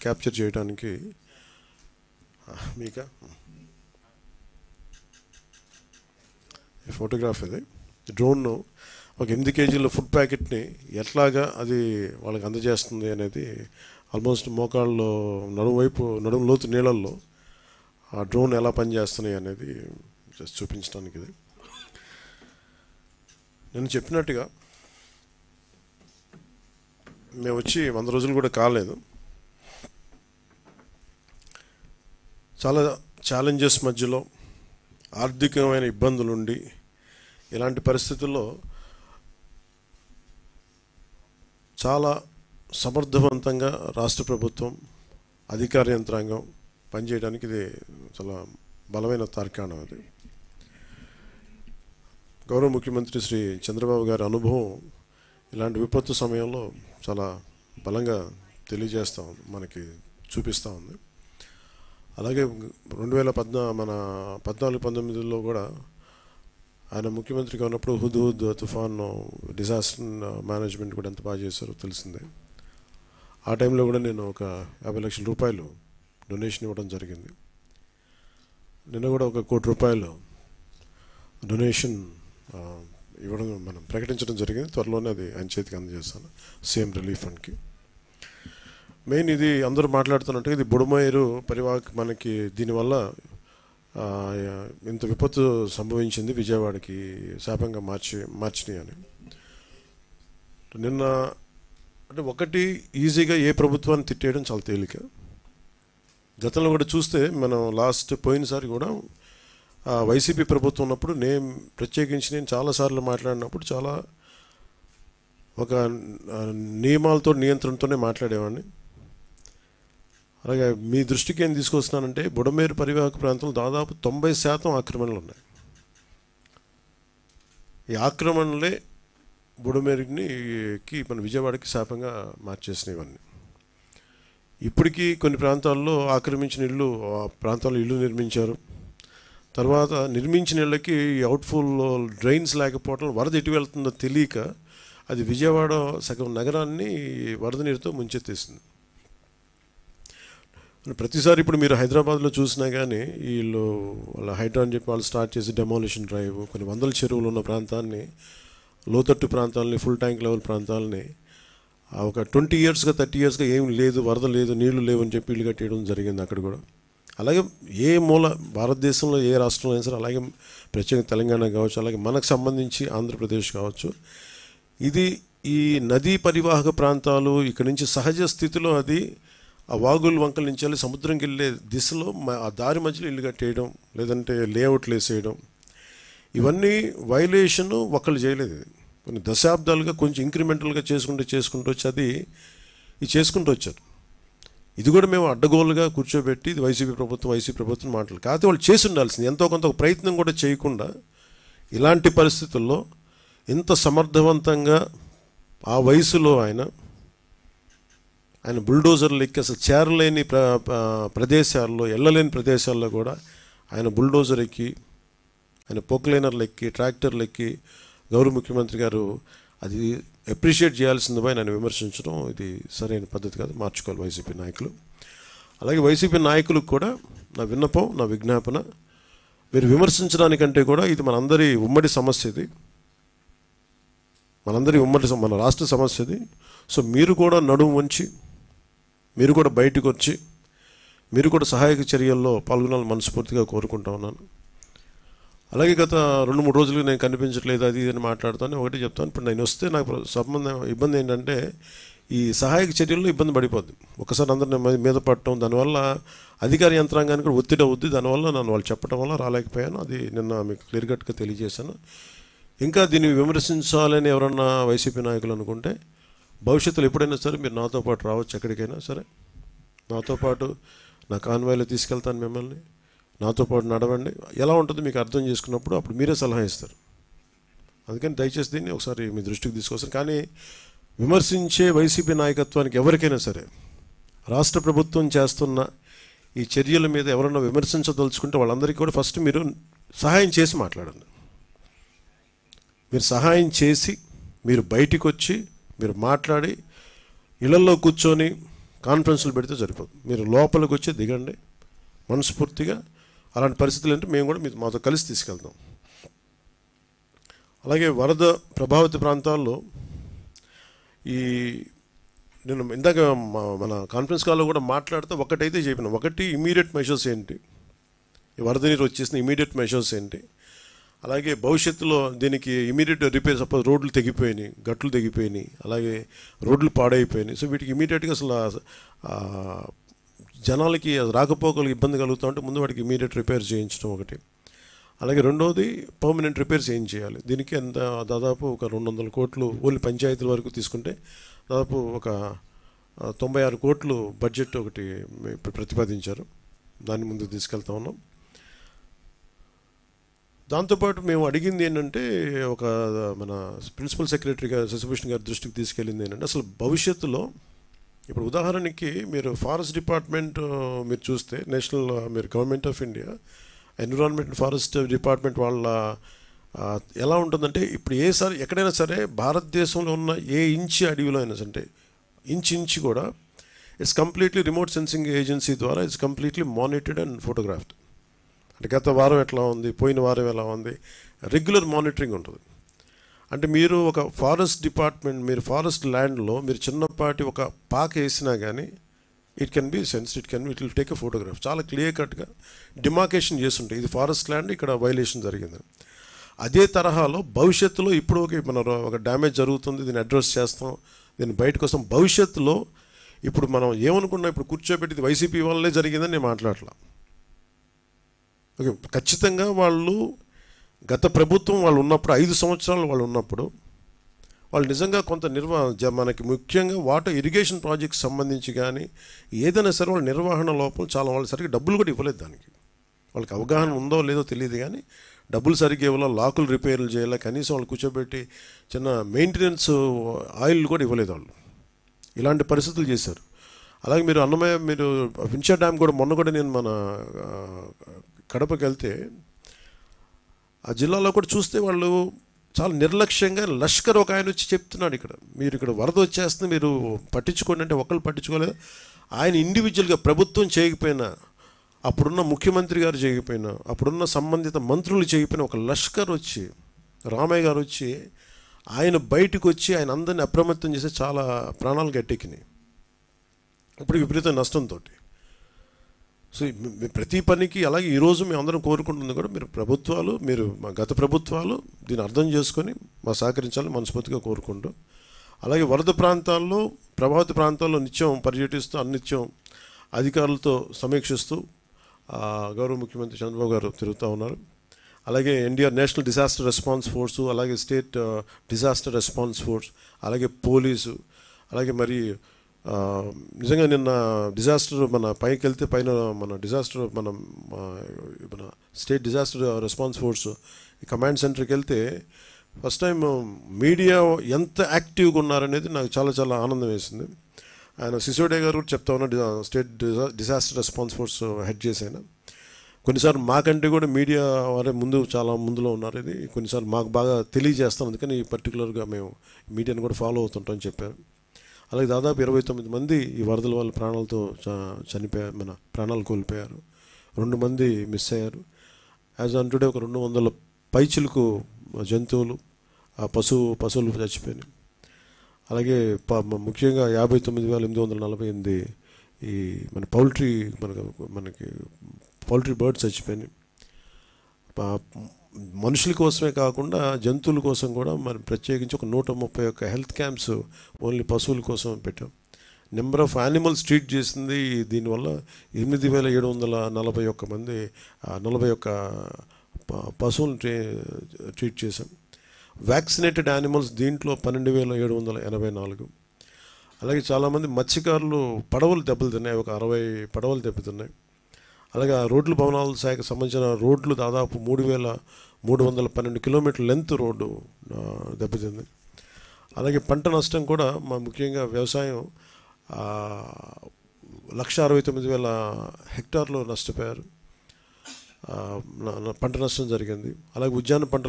Capture చేయడానికి మీకు photograph ఇది. డ్రోన్ ఒక 8 కేజీల ఫుడ్ ప్యాకెట్ని ఎట్లాగా అది వాళ్ళకి అందజేస్తుంది అనేది ఆల్మోస్ట్ మోకాళ్ళలో నడుము లోతు నీళ్ళల్లో ఆ డ్రోన్ ఎలా పనిచేస్తున్నాయి అనేది జస్ట్ చూపించడానికి ఇది. నేను చెప్పినట్టుగా మేము వచ్చి 100 రోజులు కూడా కాలేదు. చాలా ఛాలెంజెస్ మధ్యలో ఆర్థికమైన ఇబ్బందులుండి ఇలాంటి పరిస్థితుల్లో చాలా సమర్థవంతంగా రాష్ట్ర ప్రభుత్వం అధికార యంత్రాంగం పనిచేయడానికి ఇది చాలా బలమైన తార్కాణం. అది గౌరవ ముఖ్యమంత్రి శ్రీ చంద్రబాబు గారి అనుభవం ఇలాంటి విపత్తు సమయంలో చాలా బలంగా తెలియజేస్తూ ఉంది, మనకి చూపిస్తూ ఉంది. అలాగే 2014-19లో కూడా ఆయన ముఖ్యమంత్రిగా ఉన్నప్పుడు హుదూద్ తుఫాను డిజాస్టర్ మేనేజ్మెంట్ కూడా ఎంత బాగా చేశారో తెలిసిందే. ఆ టైంలో కూడా నేను ఒక 50 లక్షల రూపాయలు డొనేషన్ ఇవ్వడం జరిగింది. నిన్న కూడా ఒక 1 కోటి రూపాయలు డొనేషన్ ఇవ్వడం మనం ప్రకటించడం జరిగింది. త్వరలోనే అది ఆయన చేతికి అందజేస్తాను సీఎం రిలీఫ్ ఫండ్కి. మెయిన్ ఇది అందరూ మాట్లాడుతున్నట్టు ఇది బుడమేరు పరివాహక మనకి దీనివల్ల ఇంత విపత్తు సంభవించింది, విజయవాడకి శాపంగా మార్చినాయి అని. నిన్న అంటే ఒకటి ఈజీగా ఏ ప్రభుత్వాన్ని తిట్టేయడం చాలా తేలిక. గతంలో కూడా చూస్తే మనం పోయినసారి కూడా వైసీపీ ప్రభుత్వం ఉన్నప్పుడు ప్రత్యేకించి నేను చాలాసార్లు మాట్లాడినప్పుడు చాలా ఒక నియమాలతో నియంత్రణతోనే మాట్లాడేవాడిని. అలాగే మీ దృష్టికి ఏం తీసుకొస్తున్నానంటే బుడమేరు పరివాహక ప్రాంతంలో దాదాపు 90% ఆక్రమణలు ఉన్నాయి. ఈ ఆక్రమణలే బుడమేరుకి మన విజయవాడకి శాపంగా మార్చేసినాయి. ఇవన్నీ ఇప్పటికీ కొన్ని ప్రాంతాల్లో ఆక్రమించిన ఇళ్ళు ఆ ప్రాంతాల్లో ఇల్లు నిర్మించారు. తర్వాత నిర్మించిన ఇళ్ళకి అవుట్ఫుల్ డ్రైన్స్ లేకపోవడం, వరద ఎటు వెళ్తుందో తెలియక అది విజయవాడ సగం నగరాన్ని వరద నీరుతో ముంచెత్తేసింది. ప్రతిసారి ఇప్పుడు మీరు హైదరాబాద్లో చూసినా కానీ వీళ్ళు వాళ్ళ హైడ్రా అని చెప్పి వాళ్ళు స్టార్ట్ చేసి డెమాలిషన్ డ్రైవ్ కొన్ని 100 చెరువులు ఉన్న ప్రాంతాన్ని, లోతట్టు ప్రాంతాలని, ఫుల్ ట్యాంక్ లెవెల్ ప్రాంతాలని ఒక 20 ఇయర్స్గా 30 ఇయర్స్గా ఏం లేదు, వరద లేదు, నీళ్లు లేవు అని చెప్పి ఇల్లు కట్టేయడం జరిగింది అక్కడ కూడా. అలాగే ఏ మూల భారతదేశంలో ఏ రాష్ట్రంలో అయినా సరే, అలాగే ప్రత్యేకంగా తెలంగాణ కావచ్చు, అలాగే మనకు సంబంధించి ఆంధ్రప్రదేశ్ కావచ్చు, ఇది ఈ నదీ పరివాహక ప్రాంతాలు ఇక్కడి నుంచి సహజ స్థితిలో అది ఆ వాగులు వంకల నుంచి వెళ్ళి సముద్రంకి వెళ్ళే దిశలో ఆ దారి మధ్యలో ఇల్లు కట్టేయడం, లేదంటే లేఅవుట్లు వేసేయడం, ఇవన్నీ వైలేషన్ ఒకళ్ళు చేయలేదు. కొన్ని దశాబ్దాలుగా కొంచెం ఇంక్రిమెంటల్గా చేసుకుంటూ వచ్చి అది చేసుకుంటూ వచ్చారు. ఇది కూడా మేము అడ్డగోలుగా కూర్చోబెట్టి ఇది వైసీపీ ప్రభుత్వం మాటలు కాకపోతే వాళ్ళు చేసి ఉండాల్సింది. ఎంతో కొంత ప్రయత్నం కూడా చేయకుండా ఇలాంటి పరిస్థితుల్లో ఇంత సమర్థవంతంగా ఆ వయసులో ఆయన బుల్డోజర్లు ఎక్కి అసలు చేరలేని ప్రదేశాల్లో, వెళ్ళలేని ప్రదేశాల్లో కూడా ఆయన బుల్డోజర్ ఎక్కి, ఆయన పొక్లైనర్లు ఎక్కి, ట్రాక్టర్లు ఎక్కి గౌరవ ముఖ్యమంత్రి గారు అది అప్రిషియేట్ చేయాల్సింది పోయి నేను విమర్శించడం ఇది సరైన పద్ధతి కాదు, మార్చుకోవాలి వైసీపీ నాయకులు. అలాగే వైసీపీ నాయకులకు కూడా నా విన్నపం, నా విజ్ఞాపన, మీరు విమర్శించడానికంటే కూడా ఇది మనందరి ఉమ్మడి సమస్య, ఇది మన రాష్ట్ర సమస్య ఇది. సో మీరు కూడా నడుము వంచి, మీరు కూడా బయటకు వచ్చి, మీరు కూడా సహాయక చర్యల్లో పాల్గొనాలని మనస్ఫూర్తిగా కోరుకుంటా ఉన్నాను. అలాగే గత 2-3 రోజులుగా నేను కనిపించట్లేదు అది ఇది అని మాట్లాడుతాను. ఒకటి చెప్తాను, ఇప్పుడు నేను వస్తే నాకు ఇబ్బంది ఏంటంటే ఈ సహాయక చర్యల్లో ఇబ్బంది పడిపోద్ది. ఒకసారి అందరిని మీద పడటం, దానివల్ల అధికార యంత్రాంగానికి కూడా ఒత్తిడి అవుద్ది. దానివల్ల నన్ను వాళ్ళు చెప్పడం వల్ల రాలేకపోయాను. అది నిన్న మీకు క్లియర్ కట్గా తెలియజేశాను. ఇంకా దీన్ని విమర్శించాలని ఎవరన్నా వైసీపీ నాయకులు అనుకుంటే భవిష్యత్తులో ఎప్పుడైనా సరే మీరు నాతో పాటు రావచ్చు, ఎక్కడికైనా సరే నాతో పాటు నా కాన్వాయ్లో తీసుకెళ్తాను మిమ్మల్ని, నాతో పాటు నడవండి. ఎలా ఉంటుందో మీకు అర్థం చేసుకున్నప్పుడు అప్పుడు మీరే సలహా ఇస్తారు. అందుకని దయచేసి దీన్ని ఒకసారి మీ దృష్టికి తీసుకొస్తాను. కానీ విమర్శించే వైసీపీ నాయకత్వానికి ఎవరికైనా సరే రాష్ట్ర ప్రభుత్వం చేస్తున్న ఈ చర్యల మీద ఎవరన్నా విమర్శించదలుచుకుంటే వాళ్ళందరికీ కూడా ఫస్ట్ మీరు సహాయం చేసి మాట్లాడండి. మీరు సహాయం చేసి మీరు బయటికి వచ్చి మీరు మాట్లాడి ఇళ్లలో కూర్చొని కాన్ఫరెన్స్లు పెడితే సరిపోదు. మీరు లోపలికి వచ్చి దిగండి మనస్ఫూర్తిగా. అలాంటి పరిస్థితులు అంటే మేము కూడా మాతో కలిసి తీసుకెళ్తాం. అలాగే వరద ప్రభావిత ప్రాంతాల్లో నేను ఇందాక మన కాన్ఫరెన్స్ కాల్లో కూడా మాట్లాడితే ఒకటైతే చెప్పిన, ఒకటి ఇమీడియట్ మెషర్స్ ఏంటి, ఈ వరద నీరు వచ్చేసిన ఇమీడియట్ మెషర్స్ ఏంటి, అలాగే భవిష్యత్తులో దీనికి ఇమీడియట్ రిపేర్. సపోజ్ రోడ్లు తెగిపోయినాయి, గట్లు తెగిపోయినాయి, అలాగే రోడ్లు పాడైపోయినాయి. సో వీటికి ఇమీడియట్గా అసలు జనాలకి రాకపోకలకు ఇబ్బంది కలుగుతూ ఉంటే ముందు వాటికి ఇమీడియట్ రిపేర్ చేయించడం ఒకటి. అలాగే రెండవది పర్మనెంట్ రిపేర్స్ ఏం చేయాలి. దీనికి దాదాపు ఒక 200 కోట్లు ఓన్లీ పంచాయతీల వరకు తీసుకుంటే దాదాపు ఒక 96 కోట్లు బడ్జెట్ ఒకటి ఇప్పుడు ప్రతిపాదించారు. దాన్ని ముందుకు తీసుకెళ్తా ఉన్నాం. దాంతోపాటు మేము అడిగింది ఏంటంటే, ఒక మన ప్రిన్సిపల్ సెక్రటరీ గారు శశిభూషణ్ గారి దృష్టికి తీసుకెళ్ళింది ఏంటంటే, అసలు భవిష్యత్తులో ఇప్పుడు ఉదాహరణకి మీరు ఫారెస్ట్ డిపార్ట్మెంట్ మీరు చూస్తే నేషనల్ మీరు government of India environment forest department వాళ్ళ ఎలా ఉంటుందంటే, ఇప్పుడు ఎక్కడైనా సరే భారతదేశంలో ఉన్న ఏ ఇంచి అడవిలో అయినా సరే ఇంచి కూడా it's completely remote sensing agency ద్వారా it's completely monitored and photographed. అంటే గత వారం ఎట్లా ఉంది, పోయిన వారం ఎలా ఉంది, రెగ్యులర్ మానిటరింగ్ ఉంటుంది. అంటే మీరు ఒక ఫారెస్ట్ డిపార్ట్మెంట్, మీరు ఫారెస్ట్ ల్యాండ్లో మీరు చిన్నపాటి ఒక పాక వేసినా కానీ it can be sensed, it will take a photograph. చాలా క్లియర్ కట్గా డిమార్కేషన్ చేస్తుంటాయి, ఇది ఫారెస్ట్ ల్యాండ్, ఇక్కడ వైలేషన్ జరిగింది. అదే తరహాలో భవిష్యత్తులో ఇప్పుడు మన ఒక డ్యామేజ్ జరుగుతుంది, దీన్ని అడ్రస్ చేస్తాం, దీన్ని బయటకు వస్తాం. భవిష్యత్తులో ఇప్పుడు మనం ఏమనుకున్నాం, ఇప్పుడు కూర్చోబెట్టి వైసీపీ వల్లే జరిగిందని నేను మాట్లాడలా. ఓకే, ఖచ్చితంగా వాళ్ళు గత ప్రభుత్వం వాళ్ళు ఉన్నప్పుడు 5 సంవత్సరాలు వాళ్ళు ఉన్నప్పుడు వాళ్ళు నిజంగా కొంత మనకి ముఖ్యంగా వాటర్ ఇరిగేషన్ ప్రాజెక్ట్స్ సంబంధించి కానీ ఏదైనా సరే వాళ్ళ నిర్వహణ లోపం చాలా, వాళ్ళు సరిగ్గా డబ్బులు కూడా ఇవ్వలేదు. దానికి వాళ్ళకి అవగాహన ఉందో లేదో తెలియదు కానీ డబ్బులు సరిగ్గా ఇవ్వాలా, లాకులు రిపేర్లు చేయాలా, కనీసం వాళ్ళు కూర్చోబెట్టి చిన్న మెయింటెనెన్స్ ఆయిల్ కూడా ఇవ్వలేదు వాళ్ళు. ఇలాంటి పరిస్థితులు చేశారు. అలాగే మీరు మీరు వించా డ్యామ్ కూడా మొన్న కూడా నేను మన కడపకి వెళ్తే ఆ జిల్లాలో కూడా చూస్తే వాళ్ళు చాలా నిర్లక్ష్యంగా, లష్కర్ ఒక ఆయన వచ్చి చెప్తున్నాడు, మీరు ఇక్కడ వరద వచ్చేస్తుంది మీరు పట్టించుకోండి అంటే ఒకళ్ళు పట్టించుకోలేదు. ఆయన ఇండివిజువల్గా ప్రభుత్వం చేయకపోయినా, అప్పుడున్న ముఖ్యమంత్రి గారు చేయకపోయినా, అప్పుడున్న సంబంధిత మంత్రులు చేయకపోయినా ఒక లష్కర్ వచ్చి, రామయ్య గారు వచ్చి ఆయన బయటకు వచ్చి ఆయన అందరినీ అప్రమత్తం చేసి చాలా ప్రాణాలు గట్టెక్కినాయి ఇప్పుడు విపరీత నష్టంతో. సో ప్రతి పనికి అలాగే ఈరోజు మేము అందరం కోరుకుంటుంది కూడా మీరు మా గత ప్రభుత్వాలు దీన్ని అర్థం చేసుకొని మా సహకరించాలని మనస్ఫూర్తిగా కోరుకుంటూ, అలాగే వరద ప్రాంతాల్లో ప్రభావిత ప్రాంతాల్లో నిత్యం పర్యటిస్తూ అన్నిత్యం అధికారులతో సమీక్షిస్తూ గౌరవ ముఖ్యమంత్రి చంద్రబాబు గారు తిరుగుతూ ఉన్నారు. అలాగే NDR national disaster response force, అలాగే స్టేట్ డిజాస్టర్ రెస్పాన్స్ ఫోర్స్, అలాగే పోలీసు, అలాగే మరి నిజంగా నిన్న డిజాస్టర్ మన పైకి వెళ్తే పైన మన డిజాస్టర్ మన స్టేట్ డిజాస్టర్ రెస్పాన్స్ ఫోర్స్ ఈ కమాండ్ సెంటర్కి వెళ్తే ఫస్ట్ టైం మీడియా ఎంత యాక్టివ్గా ఉన్నారనేది నాకు చాలా చాలా ఆనందం వేసింది. ఆయన సిసోడియా గారు కూడా చెప్తా ఉన్నారు, state disaster response force head చేశాను. కొన్నిసార్లు మాకంటే కూడా మీడియా వారే చాలా ముందులో ఉన్నారు. ఇది కొన్నిసార్లు మాకు బాగా తెలియజేస్తాం, అందుకని పర్టికులర్గా మేము మీడియాని కూడా ఫాలో అవుతుంటామని చెప్పారు. అలాగే దాదాపు 29 మంది ఈ వరదల వల్ల ప్రాణాలతో చనిపోయారు, మన ప్రాణాలు కోల్పోయారు. 2 మంది మిస్ అయ్యారు. యాజ్ ఆన్ టుడే ఒక 200 పైచిలకు జంతువులు, పశువులు చచ్చిపోయినాయి. అలాగే ముఖ్యంగా 59,848 ఈ మన మనకి పౌల్ట్రీ బర్డ్స్ చచ్చిపోయినాయి. మనుషుల కోసమే కాకుండా జంతువుల కోసం కూడా మనం ప్రత్యేకించి ఒక 131 హెల్త్ క్యాంప్స్ ఓన్లీ పశువుల కోసం పెట్టాం. నెంబర్ ఆఫ్ యానిమల్స్ ట్రీట్ చేసింది దీనివల్ల 8,741 మంది 41 పశువులను ట్రీట్ చేశాం. వ్యాక్సినేటెడ్ యానిమల్స్ దీంట్లో 12,784. అలాగే చాలామంది మత్స్యకారులు పడవలు దెబ్బతిన్నాయి, ఒక 60 పడవలు దెబ్బతిన్నాయి. అలాగే రోడ్లు భవనాల శాఖకు సంబంధించిన రోడ్లు దాదాపు 3,312 కిలోమీటర్ల లెంత్ రోడ్డు దెబ్బతింది. అలాగే పంట నష్టం కూడా ముఖ్యంగా వ్యవసాయం 1,69,000 హెక్టార్లు నష్టపోయారు, పంట నష్టం జరిగింది. అలాగే ఉద్యాన పంటలు